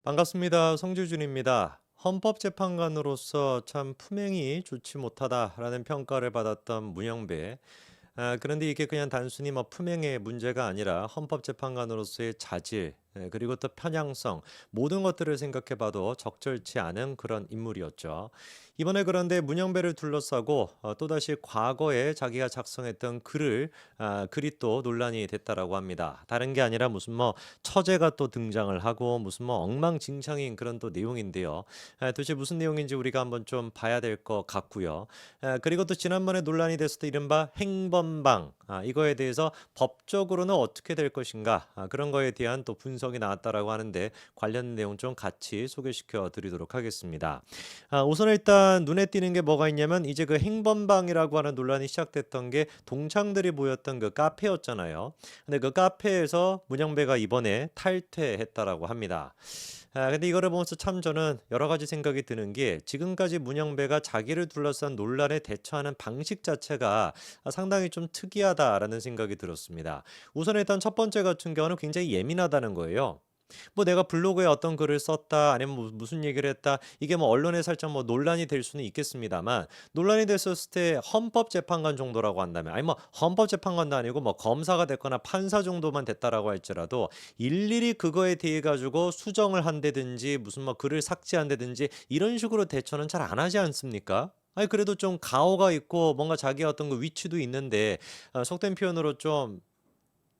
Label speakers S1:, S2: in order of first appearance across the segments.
S1: 반갑습니다. 성주준입니다. 헌법재판관으로서 참 품행이 좋지 못하다라는 평가를 받았던 문영배. 그런데 이게 그냥 단순히 뭐 품행의 문제가 아니라 헌법재판관으로서의 자질, 그리고 또 편향성, 모든 것들을 생각해 봐도 적절치 않은 그런 인물이었죠. 이번에 그런데 문영배를 둘러싸고 또다시 과거에 자기가 작성했던 글이 또 논란이 됐다라고 합니다. 다른 게 아니라 무슨 뭐 처제가 또 등장을 하고 무슨 뭐 엉망진창인 그런 또 내용인데요. 도대체 무슨 내용인지 우리가 한번 좀 봐야 될 것 같고요. 그리고 또 지난번에 논란이 됐을 때 이른바 행범방, 이거에 대해서 법적으로는 어떻게 될 것인가, 그런 거에 대한 또 분석이 나왔다라고 하는데 관련 내용 좀 같이 소개시켜 드리도록 하겠습니다. 우선 일단 눈에 띄는 게 뭐가 있냐면 이제 그 행범방이라고 하는 논란이 시작됐던 게 동창들이 모였던 그 카페였잖아요. 근데 그 카페에서 문영배가 이번에 탈퇴했다라고 합니다. 근데 이거를 보면서 참 저는 여러 가지 생각이 드는 게 지금까지 문영배가 자기를 둘러싼 논란에 대처하는 방식 자체가 상당히 좀 특이하다라는 생각이 들었습니다. 우선 일단 첫 번째 같은 경우는 굉장히 예민하다는 거예요. 뭐 내가 블로그에 어떤 글을 썼다 아니면 무슨 얘기를 했다 이게 뭐 언론에 살짝 뭐 논란이 될 수는 있겠습니다만 논란이 됐었을 때 헌법재판관 정도라고 한다면 아니 뭐 헌법재판관도 아니고 뭐 검사가 됐거나 판사 정도만 됐다라고 할지라도 일일이 그거에 대해 가지고 수정을 한다든지 무슨 뭐 글을 삭제한다든지 이런 식으로 대처는 잘 안 하지 않습니까? 아니 그래도 좀 가오가 있고 뭔가 자기의 어떤 그 위치도 있는데 속된 표현으로 좀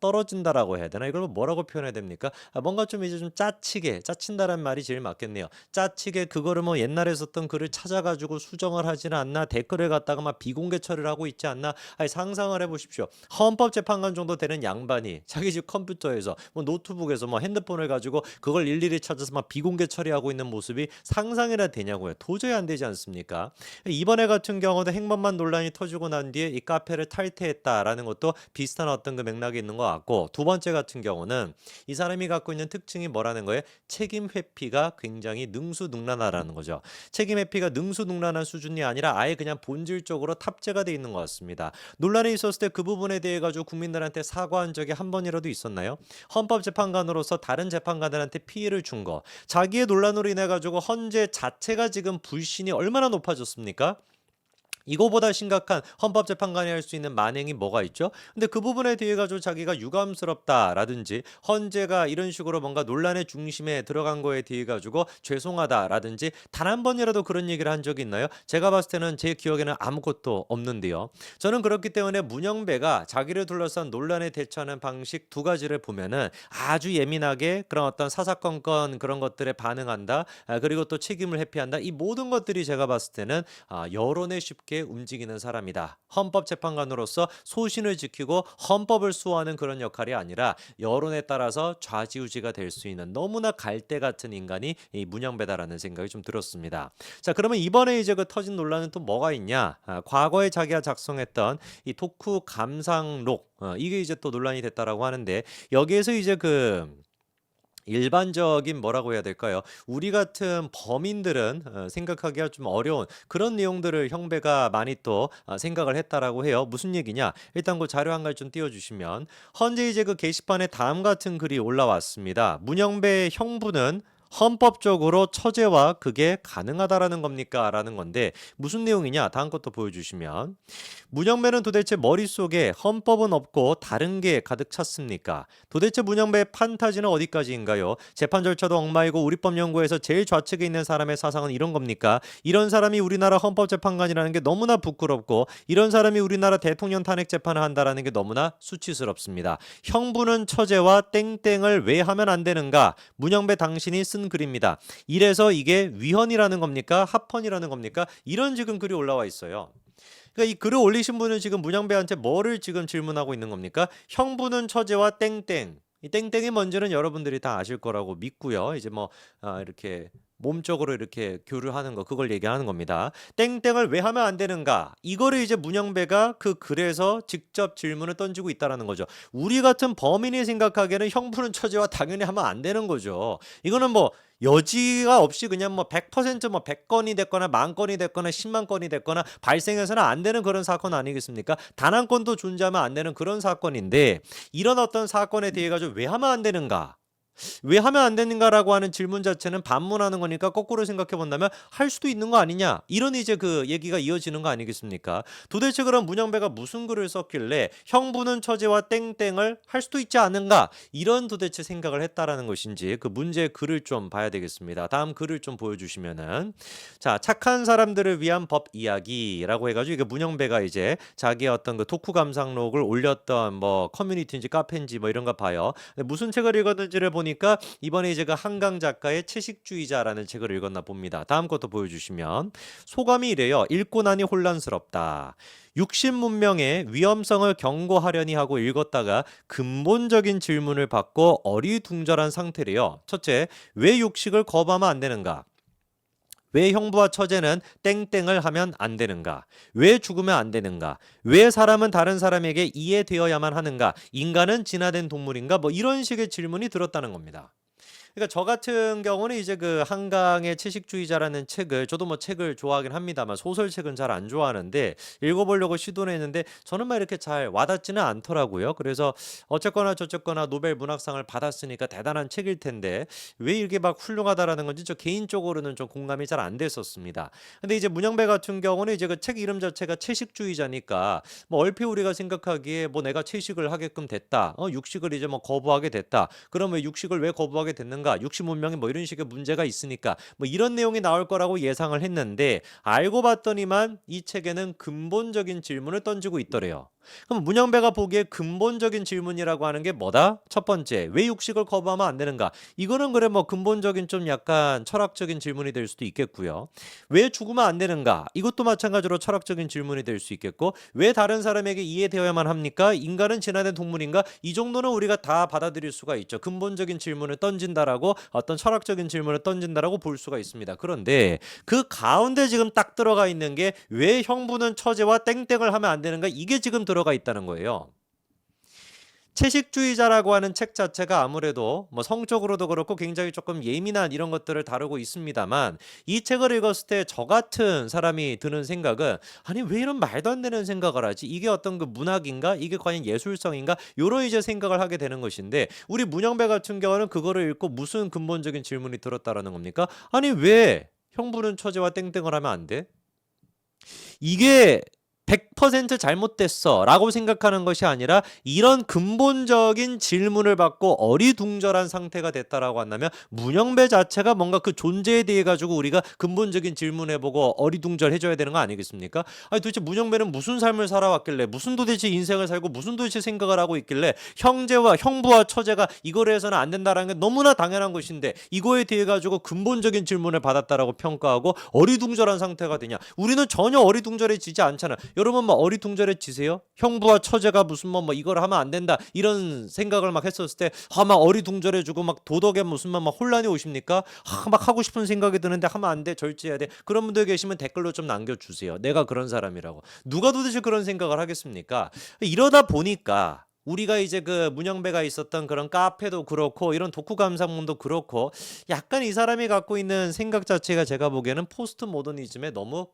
S1: 떨어진다라고 해야 되나? 이걸 뭐라고 표현해야 됩니까? 뭔가 좀 이제 좀 짜치게, 짜친다라는 말이 제일 맞겠네요. 짜치게 그거를 뭐 옛날에 썼던 글을 찾아 가지고 수정을 하지는 않나? 댓글을 갖다가 막 비공개 처리를 하고 있지 않나? 아니 상상을 해 보십시오. 헌법재판관 정도 되는 양반이 자기 집 컴퓨터에서 뭐 노트북에서 뭐 핸드폰을 가지고 그걸 일일이 찾아서 막 비공개 처리하고 있는 모습이 상상이나 되냐고요. 도저히 안 되지 않습니까? 이번에 같은 경우도 행범만 논란이 터지고 난 뒤에 이 카페를 탈퇴했다라는 것도 비슷한 어떤 그 맥락이 있는 것 같고 두 번째 같은 경우는 이 사람이 갖고 있는 특징이 뭐라는 거예요? 책임 회피가 굉장히 능수능란하다는 거죠. 책임 회피가 능수능란한 수준이 아니라 아예 그냥 본질적으로 탑재가 돼 있는 것 같습니다. 논란이 있었을 때 그 부분에 대해 가지고 국민들한테 사과한 적이 한 번이라도 있었나요? 헌법재판관으로서 다른 재판관들한테 피해를 준 거. 자기의 논란으로 인해 가지고 헌재 자체가 지금 불신이 얼마나 높아졌습니까? 이거보다 심각한 헌법재판관이 할 수 있는 만행이 뭐가 있죠? 근데 그 부분에 대해 가지고 자기가 유감스럽다라든지 헌재가 이런 식으로 뭔가 논란의 중심에 들어간 거에 대해 가지고 죄송하다라든지 단 한 번이라도 그런 얘기를 한 적이 있나요? 제가 봤을 때는 제 기억에는 아무것도 없는데요. 저는 그렇기 때문에 문영배가 자기를 둘러싼 논란에 대처하는 방식 두 가지를 보면은 아주 예민하게 그런 어떤 사사건건 그런 것들에 반응한다. 그리고 또 책임을 회피한다. 이 모든 것들이 제가 봤을 때는 여론에 쉽게 움직이는 사람이다. 헌법재판관으로서 소신을 지키고 헌법을 수호하는 그런 역할이 아니라 여론에 따라서 좌지우지가 될 수 있는 너무나 갈대 같은 인간이 이 문영배다라는 생각이 좀 들었습니다. 자, 그러면 이번에 이제 그 터진 논란은 또 뭐가 있냐? 과거에 자기가 작성했던 이 토크 감상록, 이게 이제 또 논란이 됐다라고 하는데 여기에서 이제 그 일반적인 뭐라고 해야 될까요? 우리 같은 범인들은 생각하기가 좀 어려운 그런 내용들을 형배가 많이 또 생각을 했다라고 해요. 무슨 얘기냐? 일단 그 자료 한 가지 좀 띄워주시면 현재 이제 그 게시판에 다음 같은 글이 올라왔습니다. 문영배의 형부는 헌법적으로 처제와 그게 가능하다라는 겁니까? 라는 건데 무슨 내용이냐? 다음 것도 보여주시면 문영배는 도대체 머릿속에 헌법은 없고 다른 게 가득 찼습니까? 도대체 문영배의 판타지는 어디까지인가요? 재판 절차도 엉망이고 우리법연구에서 제일 좌측에 있는 사람의 사상은 이런 겁니까? 이런 사람이 우리나라 헌법재판관이라는 게 너무나 부끄럽고 이런 사람이 우리나라 대통령 탄핵 재판을 한다라는 게 너무나 수치스럽습니다. 형부는 처제와 땡땡을 왜 하면 안 되는가? 문영배 당신이 쓴 글입니다. 이래서 이게 위헌이라는 겁니까? 합헌이라는 겁니까? 이런 지금 글이 올라와 있어요. 그러니까 이 글을 올리신 분은 지금 문영배한테 뭐를 지금 질문하고 있는 겁니까? 형부는 처제와 땡땡. 이 땡땡이 뭔지는 여러분들이 다 아실 거라고 믿고요. 이제 뭐 이렇게 몸적으로 이렇게 교류하는 거 그걸 얘기하는 겁니다. 땡땡을 왜 하면 안 되는가? 이거를 이제 문영배가 그 글에서 직접 질문을 던지고 있다라는 거죠. 우리 같은 범인이 생각하기에는 형부는 처제와 당연히 하면 안 되는 거죠. 이거는 뭐 여지가 없이 그냥 뭐 100%뭐 100건이 됐거나 만 건이 됐거나 10만 건이 됐거나 발생해서는 안 되는 그런 사건 아니겠습니까? 단 한 건도 존재하면 안 되는 그런 사건인데 이런 어떤 사건에 대해 가지고 왜 하면 안 되는가? 왜 하면 안 되는가라고 하는 질문 자체는 반문하는 거니까 거꾸로 생각해 본다면 할 수도 있는 거 아니냐? 이런 이제 그 얘기가 이어지는 거 아니겠습니까? 도대체 그럼 문영배가 무슨 글을 썼길래 형부는 처제와 땡땡을 할 수도 있지 않은가? 이런 도대체 생각을 했다라는 것인지 그 문제의 글을 좀 봐야 되겠습니다. 다음 글을 좀 보여주시면은 자, 착한 사람들을 위한 법 이야기라고 해가지고 이게 문영배가 이제 자기의 어떤 그 토크 감상록을 올렸던 뭐 커뮤니티인지 카페인지 뭐 이런 거 봐요. 근데 무슨 책을 읽었는지를 보니까 이번에 이제 그 한강 작가의 채식주의자라는 책을 읽었나 봅니다. 다음 것도 보여주시면 소감이 이래요. 읽고 나니 혼란스럽다. 육신 문명의 위험성을 경고하려니 하고 읽었다가 근본적인 질문을 받고 어리둥절한 상태래요. 첫째, 왜 육식을 거부하면 안 되는가? 왜 형부와 처제는 땡땡을 하면 안 되는가? 왜 죽으면 안 되는가? 왜 사람은 다른 사람에게 이해되어야만 하는가? 인간은 진화된 동물인가? 뭐 이런 식의 질문이 들었다는 겁니다. 그러니까 저 같은 경우는 이제 그 한강의 채식주의자라는 책을 저도 뭐 책을 좋아하긴 합니다만 소설책은 잘 안 좋아하는데 읽어보려고 시도를 했는데 저는 막 이렇게 잘 와닿지는 않더라고요. 그래서 어쨌거나 저쨌거나 노벨 문학상을 받았으니까 대단한 책일 텐데 왜 이렇게 막 훌륭하다라는 건지 저 개인적으로는 좀 공감이 잘 안 됐었습니다. 근데 이제 문영배 같은 경우는 이제 그 책 이름 자체가 채식주의자니까 뭐 얼핏 우리가 생각하기에 뭐 내가 채식을 하게끔 됐다. 육식을 이제 뭐 거부하게 됐다. 그러면 육식을 왜 거부하게 됐는가? 육식 문명이 뭐 이런 식의 문제가 있으니까 뭐 이런 내용이 나올 거라고 예상을 했는데 알고 봤더니만 이 책에는 근본적인 질문을 던지고 있더래요. 그럼 문영배가 보기에 근본적인 질문이라고 하는 게 뭐다? 첫 번째, 왜 육식을 거부하면 안 되는가? 이거는 그래 뭐 근본적인 좀 약간 철학적인 질문이 될 수도 있겠고요. 왜 죽으면 안 되는가? 이것도 마찬가지로 철학적인 질문이 될 수 있겠고, 왜 다른 사람에게 이해되어야만 합니까? 인간은 진화된 동물인가? 이 정도는 우리가 다 받아들일 수가 있죠. 근본적인 질문을 던진다라고 어떤 철학적인 질문을 던진다라고 볼 수가 있습니다. 그런데 그 가운데 지금 딱 들어가 있는 게 왜 형부는 처제와 땡땡을 하면 안 되는가? 이게 지금 들어가 있다는 거예요. 채식주의자라고 하는 책 자체가 아무래도 뭐 성적으로도 그렇고 굉장히 조금 예민한 이런 것들을 다루고 있습니다만 이 책을 읽었을 때 저 같은 사람이 드는 생각은 아니 왜 이런 말도 안 되는 생각을 하지? 이게 어떤 그 문학인가? 이게 과연 예술성인가? 요런 이제 생각을 하게 되는 것인데 우리 문영배 같은 경우는 그거를 읽고 무슨 근본적인 질문이 들었다라는 겁니까? 아니 왜 형부는 처제와 땡땡을 하면 안 돼? 이게 100% 잘못됐어 라고 생각하는 것이 아니라 이런 근본적인 질문을 받고 어리둥절한 상태가 됐다라고 한다면 문영배 자체가 뭔가 그 존재에 대해 가지고 우리가 근본적인 질문해보고 어리둥절해줘야 되는 거 아니겠습니까? 아니 도대체 문영배는 무슨 삶을 살아왔길래 무슨 도대체 인생을 살고 무슨 도대체 생각을 하고 있길래 형부와 처제가 이거를 해서는 안 된다라는 게 너무나 당연한 것인데 이거에 대해 가지고 근본적인 질문을 받았다라고 평가하고 어리둥절한 상태가 되냐? 우리는 전혀 어리둥절해지지 않잖아. 여러분 뭐 어리둥절해지세요? 형부와 처제가 무슨 뭐 이걸 하면 안 된다 이런 생각을 막 했었을 때 막 어리둥절해지고 막 도덕에 무슨 막 혼란이 오십니까? 막 하고 싶은 생각이 드는데 하면 안 돼, 절제해야 돼. 그런 분들 계시면 댓글로 좀 남겨주세요. 내가 그런 사람이라고. 누가 도대체 그런 생각을 하겠습니까? 이러다 보니까 우리가 이제 그 문영배가 있었던 그런 카페도 그렇고 이런 독후 감상문도 그렇고 약간 이 사람이 갖고 있는 생각 자체가 제가 보기에는 포스트 모더니즘에 너무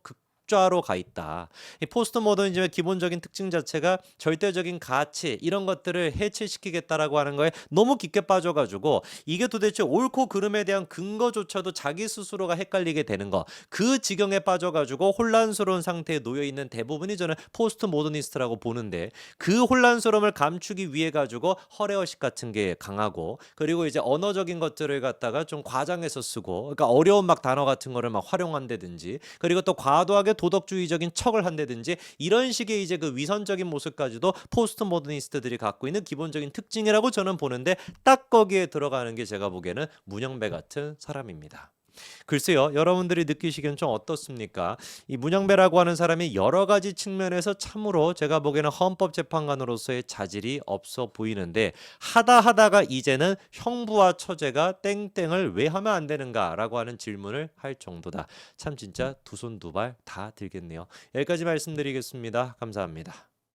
S1: 극좌로 가 있다. 이 포스트 모더니즘의 기본적인 특징 자체가 절대적인 가치 이런 것들을 해체시키겠다라고 하는 거에 너무 깊게 빠져가지고 이게 도대체 옳고 그름에 대한 근거조차도 자기 스스로가 헷갈리게 되는 거. 그 지경에 빠져가지고 혼란스러운 상태에 놓여 있는 대부분이 저는 포스트 모더니스트라고 보는데 그 혼란스러움을 감추기 위해 가지고 허례허식 같은 게 강하고 그리고 이제 언어적인 것들을 갖다가 좀 과장해서 쓰고 그러니까 어려운 막 단어 같은 거를 막 활용한다든지 그리고 또 과도하게 도덕주의적인 척을 한다든지 이런 식의 이제 그 위선적인 모습까지도 포스트 모더니스트들이 갖고 있는 기본적인 특징이라고 저는 보는데 딱 거기에 들어가는 게 제가 보기에는 문영배 같은 사람입니다. 글쎄요, 여러분들이 느끼시기엔 좀 어떻습니까? 이 문영배라고 하는 사람이 여러 가지 측면에서 참으로 제가 보기에는 헌법재판관으로서의 자질이 없어 보이는데 하다가 이제는 형부와 처제가 땡땡을 왜 하면 안 되는가라고 하는 질문을 할 정도다. 참 진짜 두 손 두 발 다 들겠네요. 여기까지 말씀드리겠습니다. 감사합니다.